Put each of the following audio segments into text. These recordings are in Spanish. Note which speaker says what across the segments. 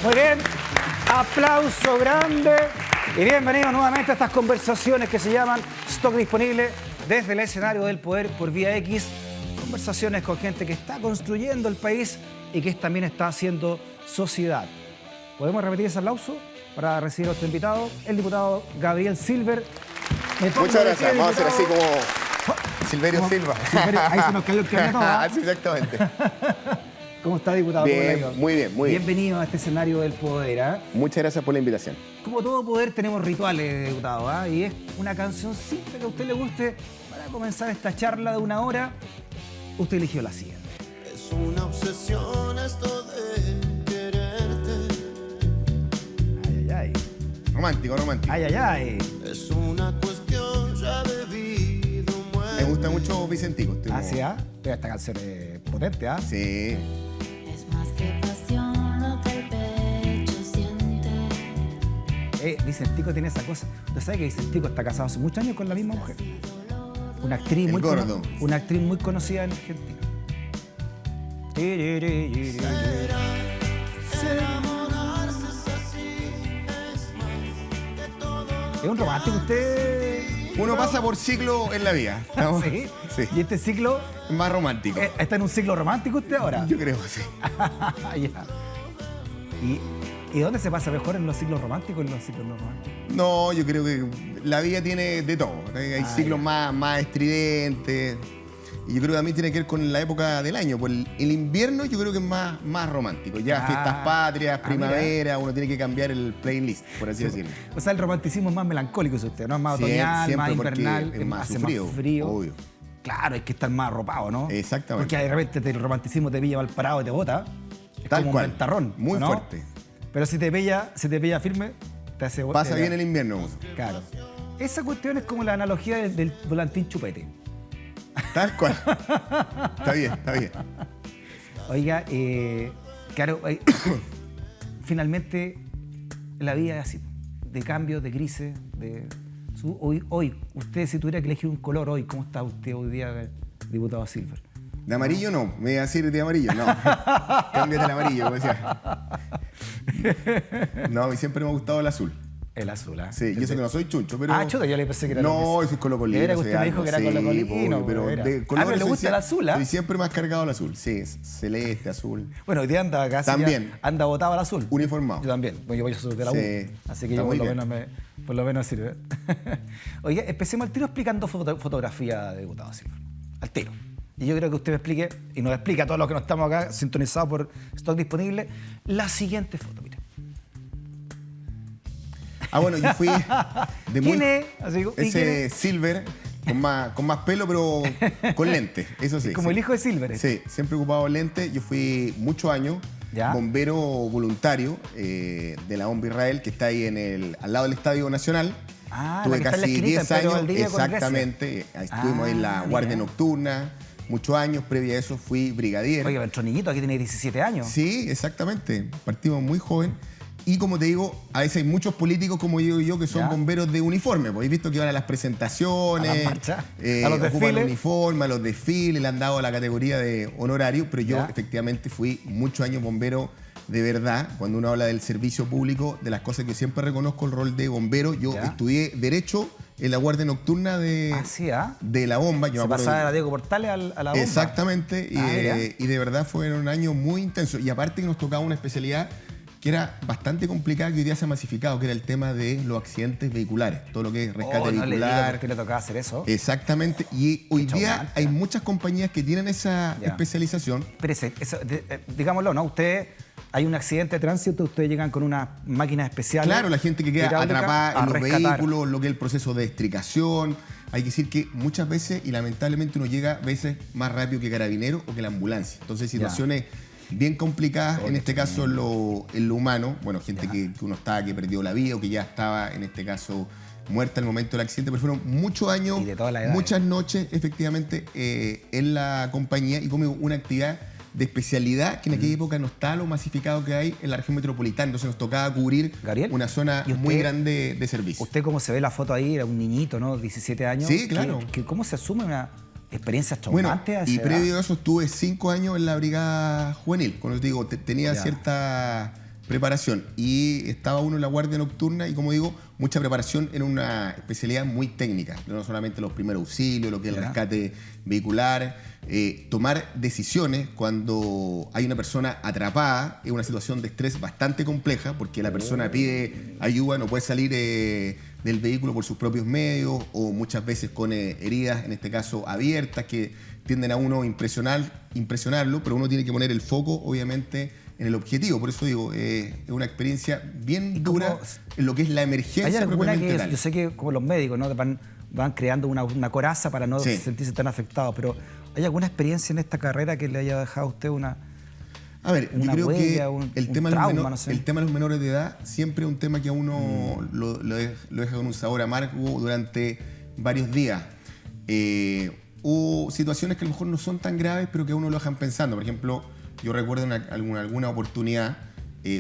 Speaker 1: Muy bien, aplauso grande y bienvenidos nuevamente a estas conversaciones que se llaman Stock Disponible desde el escenario del poder por Vía X. Conversaciones con gente que está construyendo el país y que también está haciendo sociedad. ¿Podemos repetir ese aplauso para recibir a nuestro invitado, el diputado Gabriel Silver?
Speaker 2: Muchas gracias, vamos a hacer así como Silverio Silva.
Speaker 1: Silverio, ahí se nos cayó el carnet, ¿no?
Speaker 2: Así exactamente.
Speaker 1: ¿Cómo está, diputado?
Speaker 2: Bien, muy bien, muy bien.
Speaker 1: Bienvenido a este escenario del poder, ¿eh?
Speaker 2: Muchas gracias por la invitación.
Speaker 1: Como todo poder tenemos rituales, diputado, ¿eh? Y es una canción simple que a usted le guste para comenzar esta charla de 1 hora. Usted eligió la siguiente.
Speaker 3: Es una obsesión esto de quererte.
Speaker 1: Ay, ay, ay.
Speaker 2: Romántico, romántico.
Speaker 1: Ay, ay, ay.
Speaker 3: Es una cuestión ya de vida o muerte.
Speaker 2: Me gusta mucho Vicentico.
Speaker 1: Ah, sí, ¿ah? Pero esta canción es potente, ¿ah?
Speaker 2: Sí.
Speaker 4: Es más que pasión lo que el pecho siente.
Speaker 1: Vicentico tiene esa cosa. Usted sabe que Vicentico está casado hace muchos años con la misma mujer. Una actriz,
Speaker 2: El gordo.
Speaker 1: una actriz muy conocida en Argentina.
Speaker 3: Enamorarse es así, es más que todo.
Speaker 1: ¿Es un romántico usted?
Speaker 2: Uno pasa por ciclo en la vida. ¿no?
Speaker 1: Sí.
Speaker 2: Sí.
Speaker 1: ¿Y este ciclo?
Speaker 2: Más romántico.
Speaker 1: ¿Está en un ciclo romántico usted ahora?
Speaker 2: Yo creo, sí.
Speaker 1: Ya. ¿Y dónde se pasa mejor, en los ciclos románticos o en los ciclos no románticos?
Speaker 2: No, yo creo que la vida tiene de todo. Hay ciclos
Speaker 1: ya.
Speaker 2: más estridentes. Y yo creo que también tiene que ver con la época del año. Pues el invierno yo creo que es más romántico. Ya fiestas patrias, primavera, uno tiene que cambiar el playlist, por así decirlo.
Speaker 1: O sea, el romanticismo es más melancólico, es usted, ¿no? Es más
Speaker 2: Siempre,
Speaker 1: otoñal, más
Speaker 2: porque
Speaker 1: invernal,
Speaker 2: es más
Speaker 1: hace
Speaker 2: frío,
Speaker 1: más frío.
Speaker 2: obvio.
Speaker 1: Claro, hay que estar más arropado, ¿no?
Speaker 2: Exactamente.
Speaker 1: Porque de repente el romanticismo te pilla mal parado y te bota. Es
Speaker 2: Tal
Speaker 1: como
Speaker 2: cual.
Speaker 1: un ventarrón.
Speaker 2: Muy
Speaker 1: ¿no?
Speaker 2: fuerte.
Speaker 1: Pero si te pilla firme, te hace
Speaker 2: Pasa
Speaker 1: te-
Speaker 2: bien el invierno.
Speaker 1: Claro. Esa cuestión es como la analogía del volantín chupete.
Speaker 2: Tal cual. Está bien, está bien.
Speaker 1: Oiga, claro, finalmente la vida es así, de cambios, de crisis, hoy, usted si tuviera que elegir un color hoy, ¿cómo está usted hoy día, diputado Silver?
Speaker 2: De amarillo no, me iba a decir de amarillo, no. Cámbiate el amarillo, como decía. No, a mí siempre me ha gustado el azul.
Speaker 1: El azul, ¿ah?
Speaker 2: Sí, yo sé que no soy chuncho, pero...
Speaker 1: Ah, chuta, yo le pensé que era
Speaker 2: No, soy colocolino.
Speaker 1: Era que usted me dijo que era colocolino,
Speaker 2: pero
Speaker 1: era.
Speaker 2: de
Speaker 1: Pero le gusta el azul, ¿ah?
Speaker 2: Soy siempre más cargado al azul, sí, celeste, azul.
Speaker 1: Bueno, hoy día anda casi
Speaker 2: También.
Speaker 1: anda botado al azul.
Speaker 2: Uniformado.
Speaker 1: Yo también, pues yo soy de la U,
Speaker 2: Sí,
Speaker 1: así que
Speaker 2: está
Speaker 1: yo
Speaker 2: muy
Speaker 1: por lo menos sirve. Oiga, empecemos al tiro explicando fotografía de diputado Silver. Al tiro. Y yo creo que usted me explique, y nos explica a todos los que no estamos acá sintonizados por Stock Disponible, la siguiente foto, mira.
Speaker 2: Ah, bueno, yo fui de muy...
Speaker 1: ¿Quién es? Así, ¿y quién
Speaker 2: Ese
Speaker 1: es?
Speaker 2: Silver, con más pelo, pero con lente, eso sí.
Speaker 1: Como
Speaker 2: sí.
Speaker 1: el hijo de Silver.
Speaker 2: Sí, siempre he ocupado lente. Yo fui muchos años
Speaker 1: ¿Ya?
Speaker 2: bombero voluntario de la Bomba Israel, que está ahí al lado del Estadio Nacional.
Speaker 1: Ah, la
Speaker 2: Tuve
Speaker 1: que está en la
Speaker 2: casi
Speaker 1: esquinita,
Speaker 2: 10
Speaker 1: en Pedro
Speaker 2: años.
Speaker 1: Valdivia con Grecia.
Speaker 2: Exactamente. Ahí estuvimos en la Guardia
Speaker 1: mira.
Speaker 2: Nocturna. Muchos años. Previa a eso fui brigadier.
Speaker 1: Oiga, nuestro niñito aquí tiene 17 años.
Speaker 2: Sí, exactamente. Partimos muy joven. Y como te digo, a veces hay muchos políticos, como digo yo, que son
Speaker 1: ¿Ya?
Speaker 2: bomberos de uniforme. Pues he visto que van a las presentaciones,
Speaker 1: A las marchas, a los
Speaker 2: ocupan
Speaker 1: desfiles.
Speaker 2: uniforme, a los desfiles, le han dado la categoría de honorario, pero yo
Speaker 1: ¿Ya?
Speaker 2: efectivamente fui muchos años bombero de verdad. Cuando uno habla del servicio público, de las cosas que siempre reconozco el rol de bombero, yo
Speaker 1: ¿Ya?
Speaker 2: estudié Derecho en la Guardia Nocturna de,
Speaker 1: Ah, sí, ¿ah?
Speaker 2: de la Bomba. Yo
Speaker 1: Se
Speaker 2: me acuerdo-
Speaker 1: pasaba de la Diego Portales a la bomba.
Speaker 2: Exactamente,
Speaker 1: Mira.
Speaker 2: y de verdad fueron años muy intensos. Y aparte que nos tocaba una especialidad que era bastante complicada, que hoy día se ha masificado, que era el tema de los accidentes vehiculares, todo lo que es rescate
Speaker 1: Oh, no le diga
Speaker 2: vehicular.
Speaker 1: por qué le tocaba hacer eso.
Speaker 2: Exactamente, y hoy
Speaker 1: Qué
Speaker 2: día
Speaker 1: traumante.
Speaker 2: hay muchas compañías que tienen esa
Speaker 1: Ya.
Speaker 2: especialización.
Speaker 1: Espérese, digámoslo, ¿no? Hay un accidente de tránsito, ustedes llegan con unas máquinas especiales.
Speaker 2: Claro, la gente que queda
Speaker 1: hidráulicas,
Speaker 2: atrapada
Speaker 1: a
Speaker 2: en los
Speaker 1: rescatar.
Speaker 2: vehículos, lo que es el proceso de extricación. Hay que decir que muchas veces, y lamentablemente uno llega a veces más rápido que carabinero o que la ambulancia. Entonces, situaciones bien complicadas, en este caso en lo humano. Bueno, gente que uno estaba, que perdió la vida o que ya estaba, en este caso, muerta en el momento del accidente. Pero fueron muchos años,
Speaker 1: Y de todas las edades.
Speaker 2: muchas noches, efectivamente, en la compañía y como una actividad de especialidad que en aquella época no está lo masificado que hay en la región metropolitana. Entonces nos tocaba cubrir
Speaker 1: Gabriel,
Speaker 2: una zona
Speaker 1: ¿y usted-
Speaker 2: muy grande de servicio.
Speaker 1: Usted, como se ve la foto ahí, era un niñito, ¿no? 17 años.
Speaker 2: Sí, claro.
Speaker 1: ¿Cómo se asume una experiencia
Speaker 2: Bueno,
Speaker 1: traumante a esa
Speaker 2: y
Speaker 1: edad?
Speaker 2: previo a eso estuve 5 años en la brigada juvenil. Cuando te digo, tenía
Speaker 1: Ya.
Speaker 2: cierta preparación. Y estaba uno en la guardia nocturna y, como digo, mucha preparación en una especialidad muy técnica. No solamente los primeros auxilios, lo que es el
Speaker 1: Ya.
Speaker 2: rescate vehicular. Tomar decisiones cuando hay una persona atrapada es una situación de estrés bastante compleja porque la persona pide ayuda, no puede salir del vehículo por sus propios medios o muchas veces con heridas, en este caso abiertas, que tienden a uno impresionarlo, pero uno tiene que poner el foco, obviamente, en el objetivo. Por eso digo, es una experiencia bien dura
Speaker 1: cómo-
Speaker 2: en lo que es la
Speaker 1: ¿Hay
Speaker 2: emergencia
Speaker 1: alguna
Speaker 2: propiamente
Speaker 1: que
Speaker 2: tal.
Speaker 1: yo sé que como los médicos, ¿no? van creando una coraza para no
Speaker 2: Sí.
Speaker 1: sentirse tan afectados, pero ¿hay alguna experiencia en esta carrera que le haya dejado a usted una...
Speaker 2: A ver, yo
Speaker 1: una
Speaker 2: creo
Speaker 1: huella,
Speaker 2: que
Speaker 1: un
Speaker 2: el tema
Speaker 1: trauma, no sé?
Speaker 2: el tema de los menores de edad siempre es un tema que a uno lo deja con un sabor amargo durante varios días. O situaciones que a lo mejor no son tan graves, pero que a uno lo dejan pensando. Por ejemplo, yo recuerdo en alguna oportunidad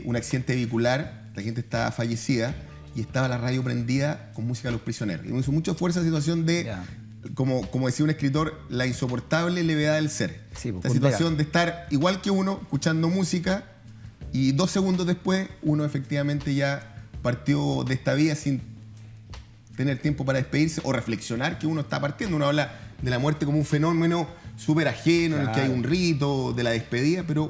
Speaker 2: un accidente vehicular, la gente estaba fallecida y estaba la radio prendida con música de Los Prisioneros. Y me hizo mucha fuerza la situación de,
Speaker 1: Ya.
Speaker 2: como decía un escritor, la insoportable levedad del ser.
Speaker 1: Sí, pues,
Speaker 2: La situación de estar igual que uno, escuchando música, y 2 segundos después uno efectivamente ya partió de esta vida sin tener tiempo para despedirse o reflexionar que uno está partiendo. Uno habla de la muerte como un fenómeno súper ajeno, en el que hay un rito de la despedida, pero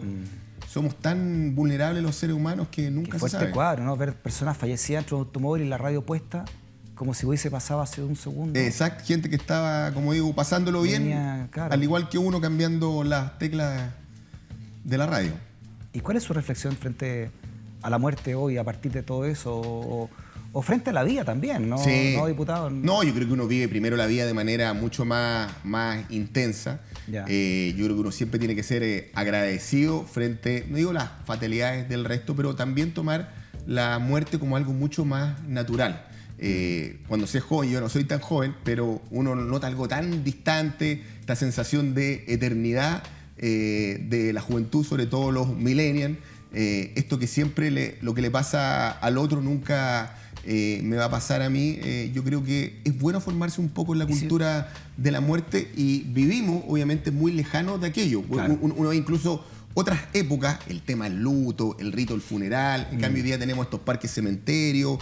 Speaker 2: somos tan vulnerables los seres humanos que nunca
Speaker 1: Que
Speaker 2: se
Speaker 1: fuerte
Speaker 2: sabe.
Speaker 1: cuadro, ¿no? Ver personas fallecidas dentro de un automóvil y la radio puesta como si hubiese pasado hace un segundo.
Speaker 2: Exacto, gente que estaba, como digo, pasándolo bien,
Speaker 1: Venía, claro.
Speaker 2: al igual que uno cambiando las teclas de la radio.
Speaker 1: ¿Y cuál es su reflexión frente a la muerte hoy, a partir de todo eso? O frente a la vida también, ¿no?
Speaker 2: Sí.
Speaker 1: ¿No, diputado?
Speaker 2: No, yo creo que uno vive primero la vida de manera mucho más intensa.
Speaker 1: Ya.
Speaker 2: Yo creo que uno siempre tiene que ser agradecido frente, no digo las fatalidades del resto, pero también tomar la muerte como algo mucho más natural. Cuando se es joven, yo no soy tan joven, pero uno nota algo tan distante, esta sensación de eternidad de la juventud, sobre todo los millennials. Esto que siempre lo que le pasa al otro nunca me va a pasar a mí. Yo creo que es bueno formarse un poco en la cultura de la muerte y vivimos obviamente muy lejanos de aquello.
Speaker 1: Claro.
Speaker 2: Uno ve incluso otras épocas, el tema del luto, el rito del funeral. En cambio hoy día tenemos estos parques cementerios.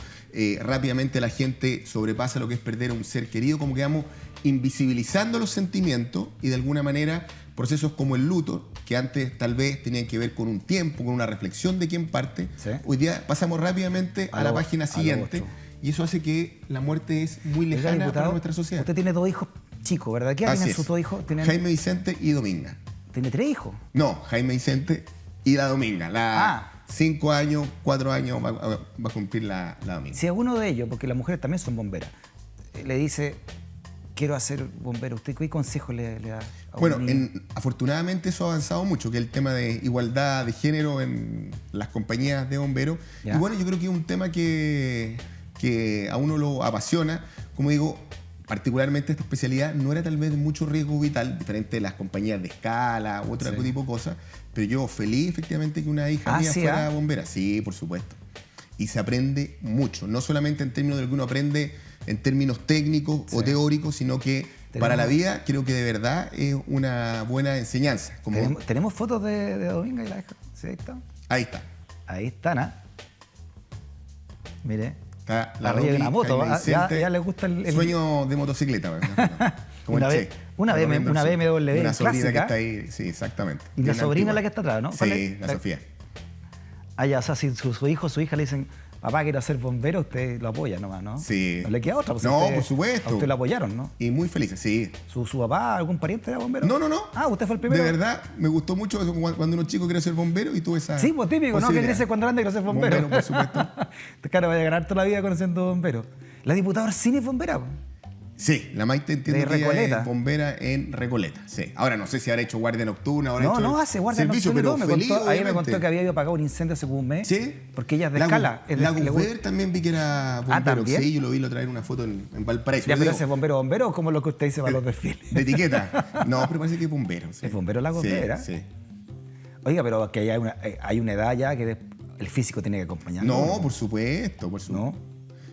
Speaker 2: Rápidamente la gente sobrepasa lo que es perder a un ser querido, como que vamos invisibilizando los sentimientos y de alguna manera procesos como el luto, que antes tal vez tenían que ver con un tiempo, con una reflexión de quién parte,
Speaker 1: Sí.
Speaker 2: hoy día pasamos rápidamente a la página
Speaker 1: a lo
Speaker 2: siguiente
Speaker 1: otro.
Speaker 2: y eso hace que la muerte es muy
Speaker 1: Oiga,
Speaker 2: lejana
Speaker 1: diputado,
Speaker 2: para nuestra sociedad.
Speaker 1: Usted tiene 2 hijos chicos, ¿verdad? ¿Qué edad
Speaker 2: Así
Speaker 1: tienen
Speaker 2: es.
Speaker 1: sus 2 hijos?
Speaker 2: Jaime Vicente y Dominga.
Speaker 1: Tiene 3 hijos.
Speaker 2: No, Jaime Vicente y la Dominga.
Speaker 1: Ah.
Speaker 2: 5 años, 4 años va a cumplir la Dominga.
Speaker 1: Si a uno de ellos, porque las mujeres también son bomberas, le dice, quiero hacer bombero, ¿usted qué consejo le da a
Speaker 2: Bueno,
Speaker 1: un niño?
Speaker 2: afortunadamente eso ha avanzado mucho, que es el tema de igualdad de género en las compañías de bomberos.
Speaker 1: Ya.
Speaker 2: Y bueno, yo creo que es un tema que a uno lo apasiona. Como digo, particularmente esta especialidad no era tal vez de mucho riesgo vital, diferente de las compañías de escala u otro
Speaker 1: Sí.
Speaker 2: tipo de cosas. Pero yo feliz efectivamente que una hija
Speaker 1: Ah,
Speaker 2: mía
Speaker 1: sí,
Speaker 2: fuera
Speaker 1: ¿ah?
Speaker 2: bombera. Sí, por supuesto. Y se aprende mucho, no solamente en términos de lo que uno aprende en términos técnicos o teóricos, sino que para la vida creo que de verdad es una buena enseñanza. Como,
Speaker 1: ¿Tenemos fotos de Dominga y la hija? Sí, ahí está.
Speaker 2: ahí está.
Speaker 1: Ahí están, ¿ah? Mire.
Speaker 2: Está la
Speaker 1: Arriba de
Speaker 2: Romy,
Speaker 1: una moto,
Speaker 2: Jaime
Speaker 1: ¿ah?
Speaker 2: Vicente.
Speaker 1: Ya le gusta el-
Speaker 2: Sueño de motocicleta. ¿verdad? Como
Speaker 1: Una
Speaker 2: el
Speaker 1: vez-
Speaker 2: Che.
Speaker 1: una
Speaker 2: Está
Speaker 1: BMW,
Speaker 2: corriendo
Speaker 1: una
Speaker 2: el sur.
Speaker 1: BMW
Speaker 2: Una sobrina que
Speaker 1: clásica.
Speaker 2: está ahí, sí, exactamente.
Speaker 1: Y la
Speaker 2: Bien
Speaker 1: sobrina
Speaker 2: antigua.
Speaker 1: la que está atrás, ¿no? ¿Cuál
Speaker 2: Sí,
Speaker 1: es?
Speaker 2: la Sofía.
Speaker 1: Ah, ya, o sea, si su hijo o su hija le dicen, papá, quiero ser bombero, usted lo apoya nomás, ¿no?
Speaker 2: Sí.
Speaker 1: No le queda otra. Pues
Speaker 2: No,
Speaker 1: a usted-
Speaker 2: por supuesto.
Speaker 1: A usted lo apoyaron, ¿no?
Speaker 2: Y muy felices, sí.
Speaker 1: ¿Su papá, algún pariente era bombero?
Speaker 2: No, no, no.
Speaker 1: Ah, ¿usted fue el primero?
Speaker 2: De verdad, me gustó mucho eso cuando uno chico quiere ser bombero y tuve esa.
Speaker 1: Sí, pues típico, ¿no? Que
Speaker 2: posibilidad.
Speaker 1: crece cuando grande quiero ser bombero.
Speaker 2: Bombero, por supuesto.
Speaker 1: Claro, vaya a ganar toda la vida conociendo bombero. La diputada Orsini es bombera. Po.
Speaker 2: Sí, la Maite entiendo
Speaker 1: De
Speaker 2: que ella
Speaker 1: Recoleta.
Speaker 2: es bombera en Recoleta. Sí. Ahora no sé si habrá hecho guardia nocturna, habrá
Speaker 1: No,
Speaker 2: hecho
Speaker 1: no, hace guardia
Speaker 2: servicio,
Speaker 1: nocturna y
Speaker 2: pero
Speaker 1: todo. Me
Speaker 2: feliz,
Speaker 1: contó, ahí me
Speaker 2: obviamente.
Speaker 1: contó que había ido a apagar un incendio hace como un mes.
Speaker 2: Sí.
Speaker 1: Porque ella es de
Speaker 2: La
Speaker 1: escala. Es de,
Speaker 2: La
Speaker 1: le gusta-
Speaker 2: Guzber también vi que era bombero.
Speaker 1: ¿también?
Speaker 2: Sí, yo lo vi, lo traer una foto en Valparaíso.
Speaker 1: Ya,
Speaker 2: Yo
Speaker 1: pero
Speaker 2: digo,
Speaker 1: ese es bombero o como lo que usted dice para los desfiles.
Speaker 2: de etiqueta. No, pero parece que es bombero. Sí.
Speaker 1: ¿Es bombero la Guzber,
Speaker 2: Sí,
Speaker 1: ¿eh?
Speaker 2: sí.
Speaker 1: Oiga, pero que hay una edad ya que el físico tiene que acompañarlo.
Speaker 2: No, por supuesto, por supuesto.
Speaker 1: ¿No?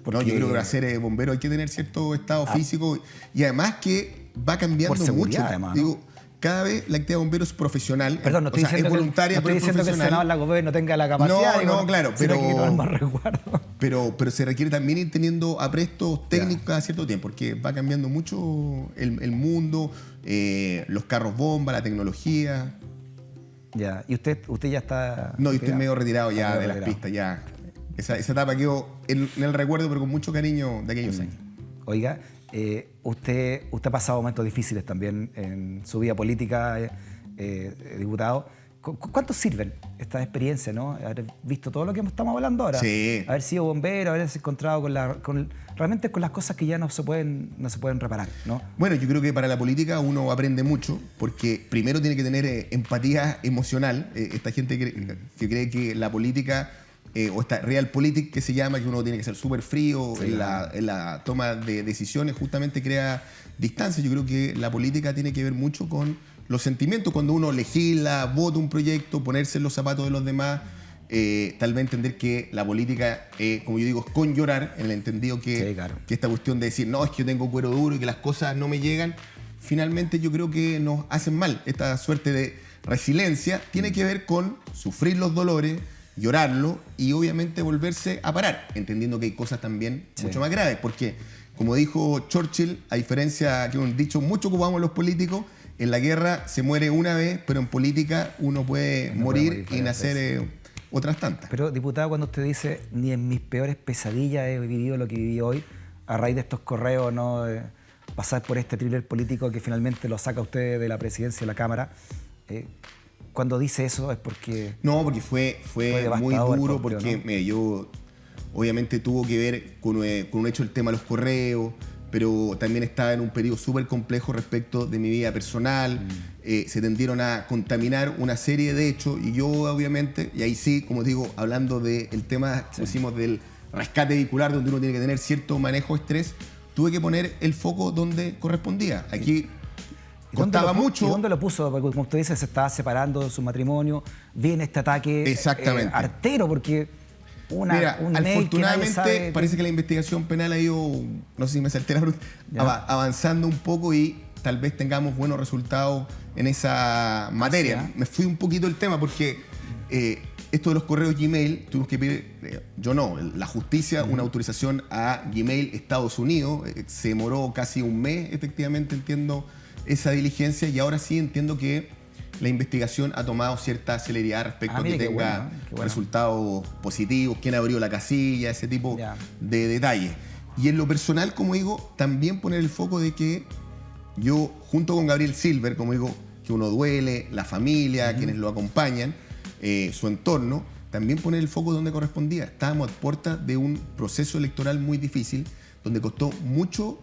Speaker 2: No,
Speaker 1: Porque-
Speaker 2: yo creo que para ser bombero hay que tener cierto estado físico y además que va cambiando
Speaker 1: Por seguridad,
Speaker 2: mucho.
Speaker 1: además, ¿no?
Speaker 2: Digo, cada vez la actividad de bomberos es profesional.
Speaker 1: Perdón, no estoy
Speaker 2: o sea,
Speaker 1: diciendo,
Speaker 2: es voluntaria,
Speaker 1: no estoy
Speaker 2: pero es
Speaker 1: diciendo que el
Speaker 2: profesional.
Speaker 1: Senado, la gobierno no tenga la capacidad.
Speaker 2: No, no, claro,
Speaker 1: sino que hay que tomar
Speaker 2: pero-
Speaker 1: más resguardo.
Speaker 2: Pero se requiere también ir teniendo aprestos técnicos cada cierto tiempo, porque va cambiando mucho el mundo, los carros bomba, la tecnología.
Speaker 1: Ya, y usted ya está...
Speaker 2: No, yo estoy medio retirado ya
Speaker 1: Medio
Speaker 2: de las
Speaker 1: retirado.
Speaker 2: pistas, ya. Esa etapa quedó en el recuerdo, pero con mucho cariño de aquellos años.
Speaker 1: Oiga, usted ha pasado momentos difíciles también en su vida política, diputado. ¿Cuánto sirven estas experiencias, no? Haber visto todo lo que estamos hablando ahora.
Speaker 2: Sí.
Speaker 1: Haber sido bombero, haberse encontrado realmente con las cosas que ya no se pueden reparar, ¿no?
Speaker 2: Bueno, yo creo que para la política uno aprende mucho, porque primero tiene que tener empatía emocional. Esta gente que cree que la política, o esta realpolitik que se llama, que uno tiene que ser súper frío
Speaker 1: Sí,
Speaker 2: en la toma de decisiones, justamente crea distancia. Yo creo que la política tiene que ver mucho con los sentimientos. Cuando uno legisla, vota un proyecto, ponerse en los zapatos de los demás, tal vez entender que la política, como yo digo, es con llorar, en el entendido que,
Speaker 1: Sí, claro.
Speaker 2: que esta cuestión de decir, no, es que yo tengo cuero duro y que las cosas no me llegan, finalmente yo creo que nos hacen mal. Esta suerte de resiliencia tiene que ver con sufrir los dolores, llorarlo y obviamente volverse a parar, entendiendo que hay cosas también
Speaker 1: Sí.
Speaker 2: mucho más graves, porque como dijo Churchill, a diferencia que un dicho mucho ocupamos los políticos, en la guerra se muere una vez, pero en política uno puede
Speaker 1: Uno puede
Speaker 2: morir
Speaker 1: morir
Speaker 2: y
Speaker 1: varias
Speaker 2: nacer
Speaker 1: veces.
Speaker 2: otras tantas.
Speaker 1: Pero, diputado, cuando usted dice, ni en mis peores pesadillas he vivido lo que viví hoy, a raíz de estos correos, ¿no? De pasar por este thriller político que finalmente lo saca usted de la presidencia de la Cámara, cuando dice eso es porque...
Speaker 2: No, porque fue muy
Speaker 1: devastador,
Speaker 2: duro,
Speaker 1: creo,
Speaker 2: porque
Speaker 1: ¿no?
Speaker 2: mira, yo obviamente tuvo que ver con un hecho el tema de los correos, pero también estaba en un periodo súper complejo respecto de mi vida personal. Se tendieron a contaminar una serie de hechos y yo obviamente, y ahí sí, como digo, hablando del tema, pusimos del rescate vehicular, donde uno tiene que tener cierto manejo de estrés, tuve que poner el foco donde correspondía. Aquí
Speaker 1: ¿Y dónde
Speaker 2: costaba
Speaker 1: lo pu-
Speaker 2: mucho.
Speaker 1: ¿Y dónde lo puso? Porque como usted dice, se estaba separando de su matrimonio, viene este ataque
Speaker 2: Exactamente.
Speaker 1: artero, porque
Speaker 2: Mira,
Speaker 1: un mail que nadie sabe...
Speaker 2: afortunadamente parece que la investigación penal ha ido, no sé si me salté la pregunta,
Speaker 1: Ya.
Speaker 2: avanzando un poco y tal vez tengamos buenos resultados en esa materia.
Speaker 1: ¿sí?
Speaker 2: Me fui un poquito del tema porque esto de los correos Gmail, tuvimos que pedir, yo no, la justicia, una autorización a Gmail Estados Unidos. Se demoró casi un mes, efectivamente, entiendo esa diligencia y ahora sí entiendo que la investigación ha tomado cierta celeridad respecto a que
Speaker 1: mire, qué
Speaker 2: tenga
Speaker 1: bueno, qué bueno.
Speaker 2: resultados positivos, quién abrió la casilla, ese tipo
Speaker 1: Ya.
Speaker 2: de detalles. Y en lo personal, como digo, también poner el foco de que yo, junto con Gabriel Silver, como digo, que uno duele, la familia, quienes lo acompañan, su entorno, también poner el foco donde correspondía. Estábamos a puertas de un proceso electoral muy difícil, donde costó mucho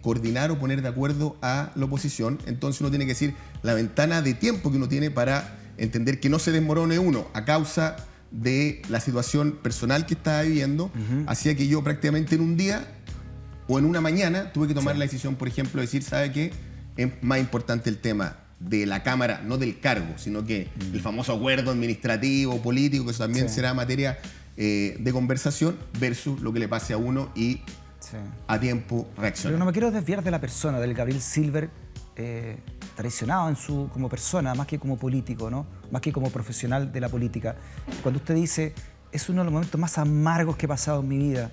Speaker 2: coordinar o poner de acuerdo a la oposición. Entonces uno tiene que decir la ventana de tiempo que uno tiene para entender que no se desmorone uno a causa de la situación personal que estaba viviendo, hacía que yo prácticamente en un día o en una mañana tuve que tomar la decisión, por ejemplo, de decir, ¿sabe qué? Es más importante el tema de la Cámara, no del cargo, sino que el famoso acuerdo administrativo, político, que eso también
Speaker 1: Sí.
Speaker 2: será materia de conversación, versus lo que le pase a uno y
Speaker 1: Sí.
Speaker 2: a tiempo
Speaker 1: Pero
Speaker 2: reaccionar.
Speaker 1: no me quiero desviar de la persona, del Gabriel Silver, traicionado como persona, más que como político, ¿no? Más que como profesional de la política. Cuando usted dice, es uno de los momentos más amargos que he pasado en mi vida,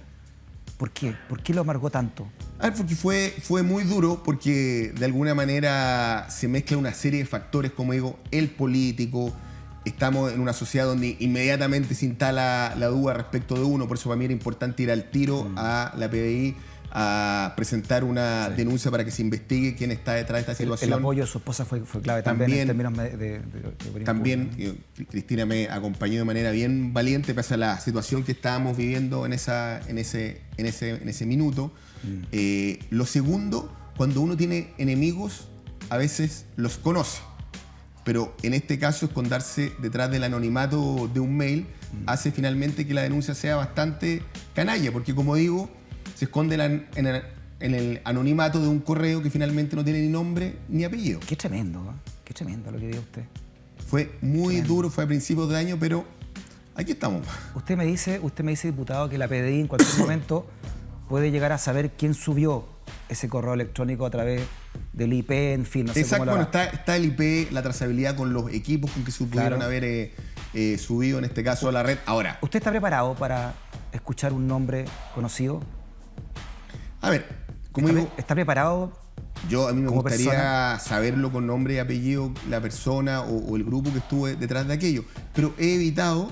Speaker 1: ¿por qué? ¿Por qué lo amargó tanto?
Speaker 2: A ver, porque fue muy duro, porque de alguna manera se mezcla una serie de factores, como digo, el político. Estamos en una sociedad donde inmediatamente se instala la duda respecto de uno, por eso para mí era importante ir al tiro a la PDI a presentar una denuncia para que se investigue quién está detrás de esta situación.
Speaker 1: El apoyo de su esposa fue clave también en términos de opinión
Speaker 2: También
Speaker 1: pública.
Speaker 2: Cristina me acompañó de manera bien valiente pese a la situación que estábamos viviendo en ese minuto. Lo segundo, cuando uno tiene enemigos, a veces los conoce. Pero en este caso, esconderse detrás del anonimato de un mail hace finalmente que la denuncia sea bastante canalla, porque como digo, se esconde en el anonimato de un correo que finalmente no tiene ni nombre ni apellido.
Speaker 1: Qué tremendo, ¿no? Qué tremendo lo que vio usted.
Speaker 2: Fue muy duro, fue a principios de año, pero aquí estamos.
Speaker 1: Usted me dice, diputado, que la PDI en cualquier momento puede llegar a saber quién subió ese correo electrónico a través del IP, en fin, no sé
Speaker 2: Exacto,
Speaker 1: cómo lo
Speaker 2: bueno,
Speaker 1: hará.
Speaker 2: está el IP, la trazabilidad con los equipos con que se pudieron
Speaker 1: Claro.
Speaker 2: haber subido, en este caso, a la red. Ahora,
Speaker 1: ¿Usted está preparado para escuchar un nombre conocido?
Speaker 2: a ver, como digo,
Speaker 1: ¿Está preparado?
Speaker 2: a mí me
Speaker 1: como
Speaker 2: gustaría
Speaker 1: persona?
Speaker 2: saberlo con nombre y apellido, la persona o el grupo que estuvo detrás de aquello. Pero he evitado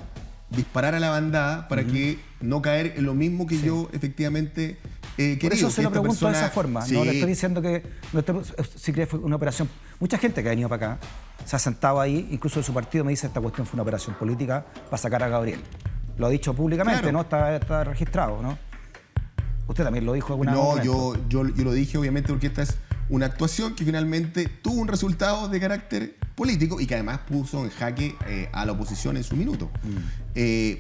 Speaker 2: disparar a la bandada para que no caer en lo mismo que yo efectivamente he querido.
Speaker 1: Por eso se
Speaker 2: que
Speaker 1: lo
Speaker 2: esta
Speaker 1: pregunto de
Speaker 2: persona-
Speaker 1: esa forma.
Speaker 2: Sí,
Speaker 1: No le estoy diciendo que sí que fue una operación. Mucha gente que ha venido para acá se ha sentado ahí, incluso de su partido me dice esta cuestión fue una operación política para sacar a Gabriel. Lo ha dicho públicamente,
Speaker 2: Claro.
Speaker 1: ¿no? Está registrado, ¿no? Usted también lo dijo alguna vez.
Speaker 2: No, yo lo dije obviamente porque esta es una actuación que finalmente tuvo un resultado de carácter político y que además puso en jaque a la oposición en su minuto.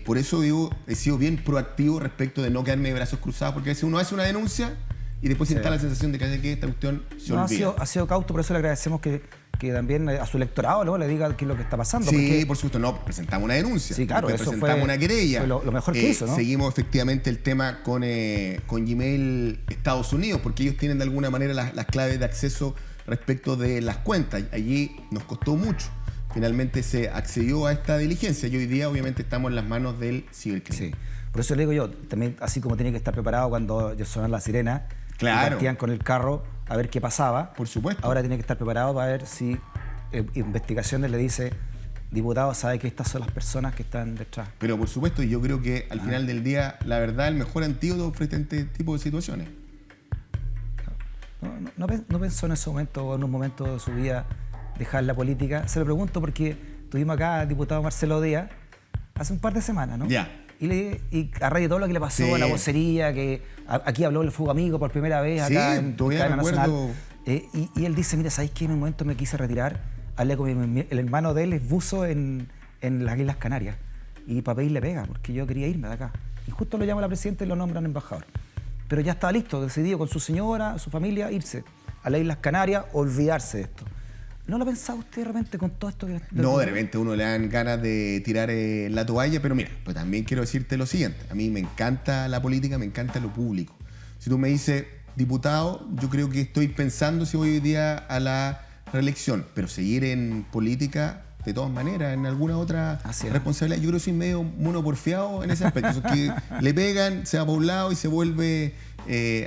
Speaker 2: Por eso digo, he sido bien proactivo respecto de no quedarme de brazos cruzados, porque a veces uno hace una denuncia y después se instala la sensación de que esta cuestión se
Speaker 1: No,
Speaker 2: olvida.
Speaker 1: ha sido cauto, por eso le agradecemos que también a su electorado, ¿no?, le diga qué es lo que está pasando.
Speaker 2: Sí,
Speaker 1: porque
Speaker 2: por supuesto, no, presentamos una denuncia.
Speaker 1: Sí, claro,
Speaker 2: después
Speaker 1: eso
Speaker 2: presentamos
Speaker 1: fue-
Speaker 2: una querella.
Speaker 1: fue lo mejor que hizo, ¿no?
Speaker 2: Seguimos efectivamente el tema con Gmail Estados Unidos, porque ellos tienen de alguna manera las claves de acceso respecto de las cuentas. Allí nos costó mucho. Finalmente se accedió a esta diligencia y hoy día obviamente estamos en las manos del cibercrimen.
Speaker 1: Sí, por eso le digo yo, también así como tiene que estar preparado cuando sonan las sirenas,
Speaker 2: Claro.
Speaker 1: y partían con el carro a ver qué pasaba.
Speaker 2: Por supuesto.
Speaker 1: Ahora tiene que estar preparado para ver si investigaciones le dice, diputado, sabe que estas son las personas que están detrás.
Speaker 2: Pero por supuesto, yo creo que al final del día, la verdad, el mejor antídoto frente a este tipo de situaciones.
Speaker 1: ¿No pensó en ese momento o en un momento de su vida dejar la política? Se lo pregunto porque tuvimos acá al diputado Marcelo Díaz hace un par de semanas, ¿no?
Speaker 2: Ya.
Speaker 1: Y a raíz de todo lo que le pasó,
Speaker 2: Sí.
Speaker 1: a la vocería, que aquí habló el Fugo Amigo por primera vez
Speaker 2: Sí,
Speaker 1: acá en
Speaker 2: todavía
Speaker 1: cadena
Speaker 2: me acuerdo.
Speaker 1: nacional. Y él dice, mira, ¿sabéis qué? En un momento me quise retirar, hablé con el hermano de él, es buzo en las Islas Canarias, y para pedirle pega, porque yo quería irme de acá. Y justo lo llama la presidenta y lo nombran embajador. Pero ya estaba listo, decidido con su señora, su familia, irse a las Islas Canarias, olvidarse de esto. ¿No lo ha pensado usted de repente con todo esto?
Speaker 2: No, de repente uno le dan ganas de tirar la toalla, pero mira, pues también quiero decirte lo siguiente. A mí me encanta la política, me encanta lo público. Si tú me dices, diputado, yo creo que estoy pensando si voy hoy día a la reelección, pero seguir en política, de todas maneras, en alguna otra
Speaker 1: Así es.
Speaker 2: responsabilidad. Yo creo que soy medio monoporfiado en ese aspecto. Eso es que le pegan, se va para un lado y se vuelve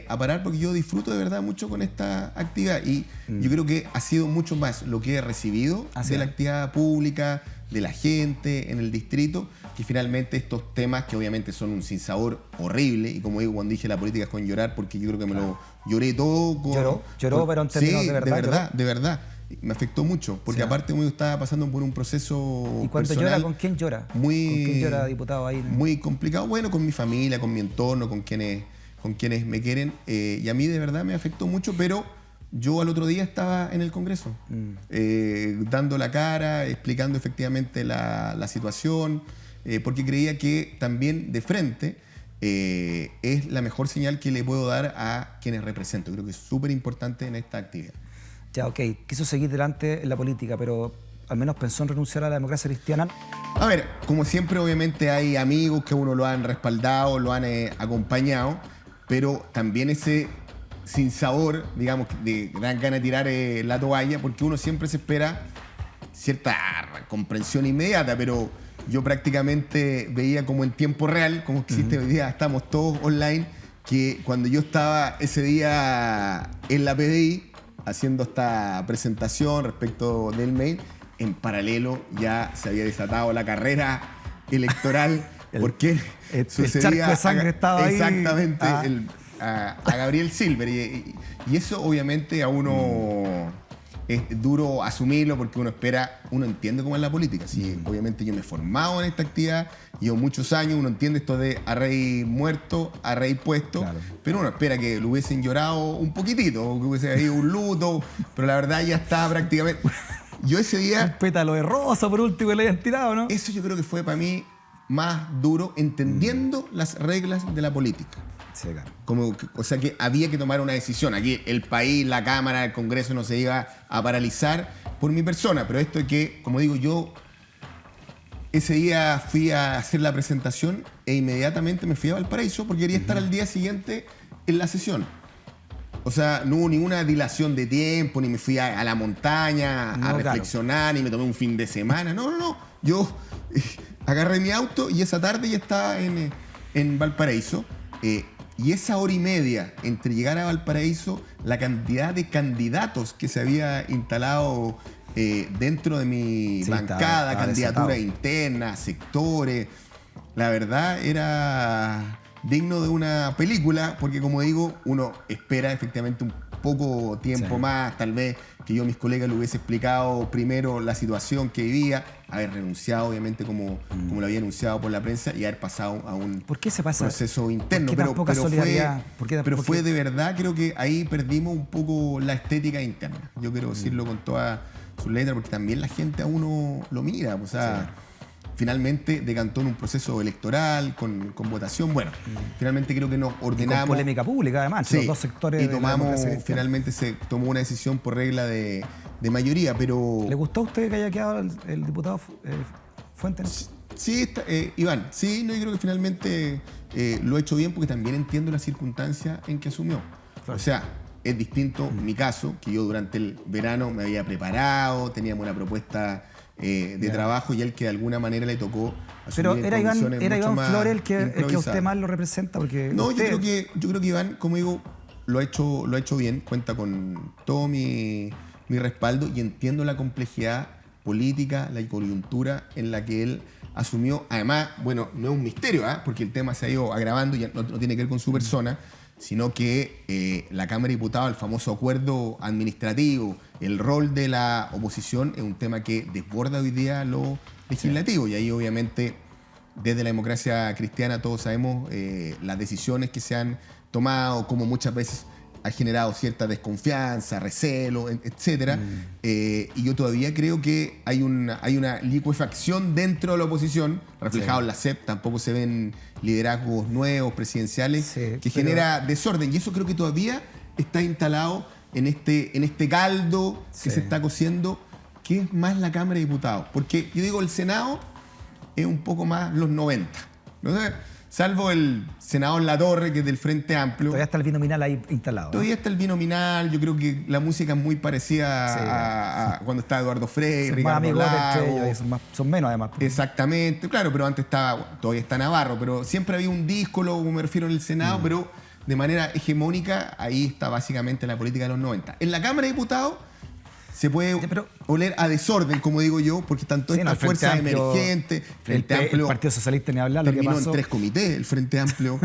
Speaker 2: a parar, porque yo disfruto de verdad mucho con esta actividad. Y yo creo que ha sido mucho más lo que he recibido
Speaker 1: Así
Speaker 2: de
Speaker 1: es.
Speaker 2: la actividad pública, de la gente en el distrito, que finalmente estos temas que obviamente son un sinsabor horrible, y como digo, cuando dije la política es con llorar, porque yo creo que me lo lloré todo.
Speaker 1: Lloró, pero en términos
Speaker 2: sí,
Speaker 1: de verdad,
Speaker 2: de verdad. Me afectó mucho, porque
Speaker 1: Sí.
Speaker 2: aparte yo estaba pasando por un proceso
Speaker 1: ¿Y cuando
Speaker 2: personal
Speaker 1: llora, con quién llora?
Speaker 2: muy,
Speaker 1: ¿Con quién llora, diputado, ahí?
Speaker 2: muy complicado. Bueno, con mi familia, con mi entorno, con quienes me quieren. Y a mí de verdad me afectó mucho, pero yo al otro día estaba en el Congreso, dando la cara, explicando efectivamente la situación, porque creía que también de frente es la mejor señal que le puedo dar a quienes represento. Creo que es súper importante en esta actividad.
Speaker 1: Ya, ok, quiso seguir delante en la política, pero al menos pensó en renunciar a la democracia cristiana.
Speaker 2: A ver, como siempre, obviamente hay amigos que uno lo han respaldado, lo han acompañado, pero también ese sinsabor, digamos, de dan ganas de tirar la toalla, porque uno siempre se espera cierta comprensión inmediata, pero yo prácticamente veía como en tiempo real, como existe hoy día, estamos todos online, que cuando yo estaba ese día en la PDI haciendo esta presentación respecto del mail, en paralelo ya se había desatado la carrera electoral, porque
Speaker 1: el
Speaker 2: sucedía
Speaker 1: charco de sangre estaba ahí.
Speaker 2: exactamente
Speaker 1: Ah.
Speaker 2: a Gabriel Silver, y eso obviamente a uno es duro asumirlo, porque uno entiende cómo es la política. Sí, obviamente yo me he formado en esta actividad, llevo muchos años, uno entiende esto de a rey muerto, a rey puesto,
Speaker 1: Claro.
Speaker 2: pero uno espera que lo hubiesen llorado un poquitito, o que hubiese habido un luto, pero la verdad ya está prácticamente... Yo ese día,
Speaker 1: Pétalo de rosa, por último, que le hayan tirado, ¿no?
Speaker 2: eso yo creo que fue para mí más duro, entendiendo las reglas de la política.
Speaker 1: Sí, claro.
Speaker 2: O sea que había que tomar una decisión. Aquí el país, la Cámara, el Congreso no se iba a paralizar por mi persona, pero esto es que, como digo, yo ese día fui a hacer la presentación e inmediatamente me fui a Valparaíso porque quería estar al día siguiente en la sesión. O sea, no hubo ninguna dilación de tiempo, ni me fui a la montaña
Speaker 1: No,
Speaker 2: a
Speaker 1: claro.
Speaker 2: reflexionar, ni me tomé un fin de semana. No. Yo agarré mi auto y esa tarde ya estaba en Valparaíso. Y esa hora y media entre llegar a Valparaíso, la cantidad de candidatos que se había instalado dentro de mi
Speaker 1: Sí,
Speaker 2: bancada,
Speaker 1: estaba
Speaker 2: candidaturas
Speaker 1: desatado.
Speaker 2: internas, sectores, la verdad era digno de una película, porque como digo, uno espera efectivamente un poco tiempo
Speaker 1: Sí.
Speaker 2: más, tal vez que yo a mis colegas le hubiese explicado primero la situación que vivía, haber renunciado obviamente como lo había anunciado por la prensa y haber pasado a un
Speaker 1: ¿Por qué se pasa?
Speaker 2: proceso interno.
Speaker 1: ¿Por qué tan poca solidaridad? ¿Por qué tan
Speaker 2: pero
Speaker 1: poca-
Speaker 2: fue de verdad, creo que ahí perdimos un poco la estética interna. Yo quiero decirlo con todas sus letras, porque también la gente a uno lo mira. O sea, finalmente decantó en un proceso electoral, con votación. Bueno, finalmente creo que nos
Speaker 1: Y con
Speaker 2: ordenamos.
Speaker 1: polémica pública, además, entre
Speaker 2: Sí,
Speaker 1: los dos sectores
Speaker 2: y
Speaker 1: de la
Speaker 2: tomamos,
Speaker 1: democracia cristiana.
Speaker 2: finalmente se tomó una decisión por regla de mayoría, pero...
Speaker 1: ¿Le gustó a usted que haya quedado el diputado Fuentes?
Speaker 2: Sí, Iván, sí, no, yo creo que finalmente lo he hecho bien porque también entiendo las circunstancias en que asumió.
Speaker 1: Claro.
Speaker 2: O sea, es distinto mi caso, que yo durante el verano me había preparado, teníamos una propuesta de trabajo y él que de alguna manera le tocó
Speaker 1: Pero
Speaker 2: asumir en
Speaker 1: era
Speaker 2: condiciones
Speaker 1: Iván
Speaker 2: mucho más
Speaker 1: Flores el que a
Speaker 2: improvisadas.
Speaker 1: usted más lo representa, porque
Speaker 2: No,
Speaker 1: usted-
Speaker 2: yo creo que Iván, como digo, lo ha hecho bien, cuenta con todo mi respaldo y entiendo la complejidad política, la coyuntura en la que él asumió. Además, bueno, no es un misterio, ¿ah? Porque el tema se ha ido agravando y ya no tiene que ver con su persona, sino que la Cámara de Diputados, el famoso acuerdo administrativo, el rol de la oposición es un tema que desborda hoy día lo legislativo. Y ahí obviamente desde la democracia cristiana todos sabemos las decisiones que se han tomado, como muchas veces ha generado cierta desconfianza, recelo, etcétera. Y yo todavía creo que hay una licuefacción dentro de la oposición, reflejado en la CEP, tampoco se ven liderazgos nuevos, presidenciales,
Speaker 1: Sí,
Speaker 2: que
Speaker 1: pero-
Speaker 2: genera desorden. Y eso creo que todavía está instalado en este caldo
Speaker 1: Sí.
Speaker 2: que se está cociendo, que es más la Cámara de Diputados. Porque yo digo, el Senado es un poco más los 90. ¿No sé? Salvo el senador Latorre, que es del Frente Amplio.
Speaker 1: todavía está el binominal ahí instalado. ¿no?
Speaker 2: Todavía está el binominal. Yo creo que la música es muy parecida
Speaker 1: Sí.
Speaker 2: a cuando estaba Eduardo Frei,
Speaker 1: Son más
Speaker 2: Ricardo
Speaker 1: amigos
Speaker 2: Lago.
Speaker 1: entre ellos, son menos además.
Speaker 2: Exactamente, claro, pero antes estaba, todavía está Navarro, pero siempre había un díscolo, como me refiero en el Senado, pero de manera hegemónica, ahí está básicamente la política de los 90. En la Cámara de Diputados se puede
Speaker 1: Sí, pero-
Speaker 2: oler a desorden, como digo yo, porque están todas
Speaker 1: Sí, no,
Speaker 2: estas
Speaker 1: el Frente
Speaker 2: fuerzas
Speaker 1: Amplio-
Speaker 2: emergentes.
Speaker 1: el Partido Socialista ni hablar, lo que
Speaker 2: terminó
Speaker 1: pasó.
Speaker 2: en 3 comités, el Frente Amplio.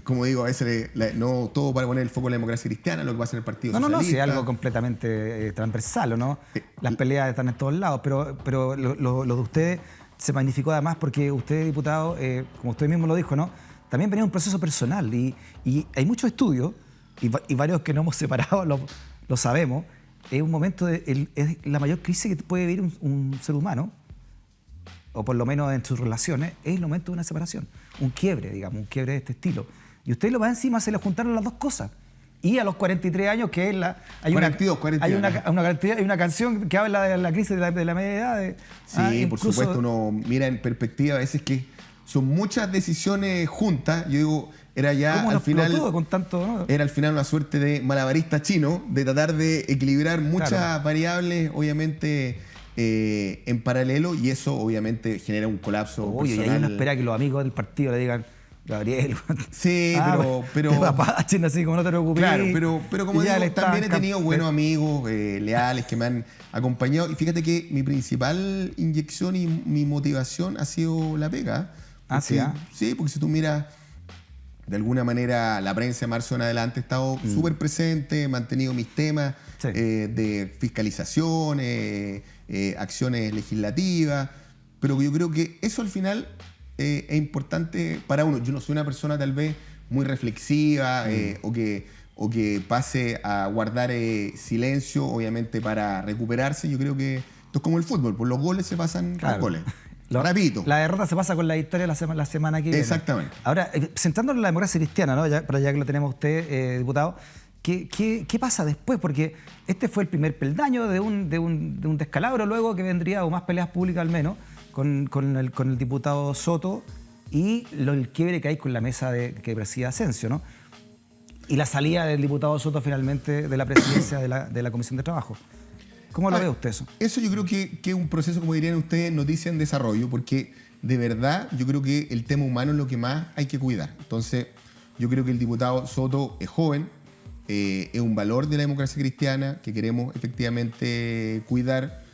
Speaker 2: Como digo, a veces no todo para poner el foco en la democracia cristiana, lo que pasa en el Partido
Speaker 1: No,
Speaker 2: Socialista.
Speaker 1: sí, algo completamente transversal, ¿o no? Las peleas están en todos lados, pero lo de ustedes se magnificó además porque usted, diputado, como usted mismo lo dijo, ¿no? También venía un proceso personal y hay muchos estudios, y varios que no hemos separado lo sabemos. Es un momento, es la mayor crisis que puede vivir un ser humano, o por lo menos en sus relaciones, es el momento de una separación, un quiebre, digamos, un quiebre de este estilo. Y usted lo va encima, se le juntaron las dos cosas. Y a los 43 años, que es la... Hay
Speaker 2: 42, 42.
Speaker 1: hay una canción que habla de la crisis de la media edad.
Speaker 2: Sí, por supuesto, uno mira en perspectiva a veces que son muchas decisiones juntas. Yo digo, era ya
Speaker 1: ¿Cómo
Speaker 2: al
Speaker 1: nos
Speaker 2: final...
Speaker 1: explotó con tanto, no?
Speaker 2: Era al final una suerte de malabarista chino, de tratar de equilibrar muchas
Speaker 1: Claro.
Speaker 2: variables, obviamente, en paralelo, y eso obviamente genera un colapso
Speaker 1: Oye, y
Speaker 2: personal.
Speaker 1: ahí uno espera que los amigos del partido le digan, Gabriel,
Speaker 2: Sí, pero-
Speaker 1: te apachen así como no te preocupes.
Speaker 2: Claro, pero como
Speaker 1: Y ya
Speaker 2: digo,
Speaker 1: le
Speaker 2: también he
Speaker 1: están
Speaker 2: tenido buenos amigos leales que me han acompañado. Y fíjate que mi principal inyección y mi motivación ha sido la pega.
Speaker 1: Ah, sí,
Speaker 2: Porque- Sí, porque si tú miras, de alguna manera, la prensa de marzo en adelante he estado súper presente, he mantenido mis temas
Speaker 1: Sí.
Speaker 2: de fiscalización, acciones legislativas, pero yo creo que eso al final es importante para uno. Yo no soy una persona tal vez muy reflexiva o que pase a guardar silencio, obviamente, para recuperarse. Yo creo que esto es como el fútbol, por los goles se pasan
Speaker 1: Claro.
Speaker 2: los goles. Rapidito.
Speaker 1: La derrota se pasa con la victoria la semana que viene.
Speaker 2: Exactamente.
Speaker 1: Ahora, centrándonos en la democracia cristiana, ¿no? Para ya que lo tenemos usted, diputado, ¿qué pasa después? Porque este fue el primer peldaño de un descalabro luego que vendría, o más peleas públicas al menos, con el diputado Soto y el quiebre que hay con la mesa que preside Asensio, ¿no? Y la salida del diputado Soto finalmente de la presidencia de la Comisión de Trabajo. ¿Cómo lo ve usted eso?
Speaker 2: Eso yo creo que es un proceso, como dirían ustedes, noticia en desarrollo, porque de verdad yo creo que el tema humano es lo que más hay que cuidar. Entonces, yo creo que el diputado Soto es joven, es un valor de la democracia cristiana que queremos efectivamente cuidar.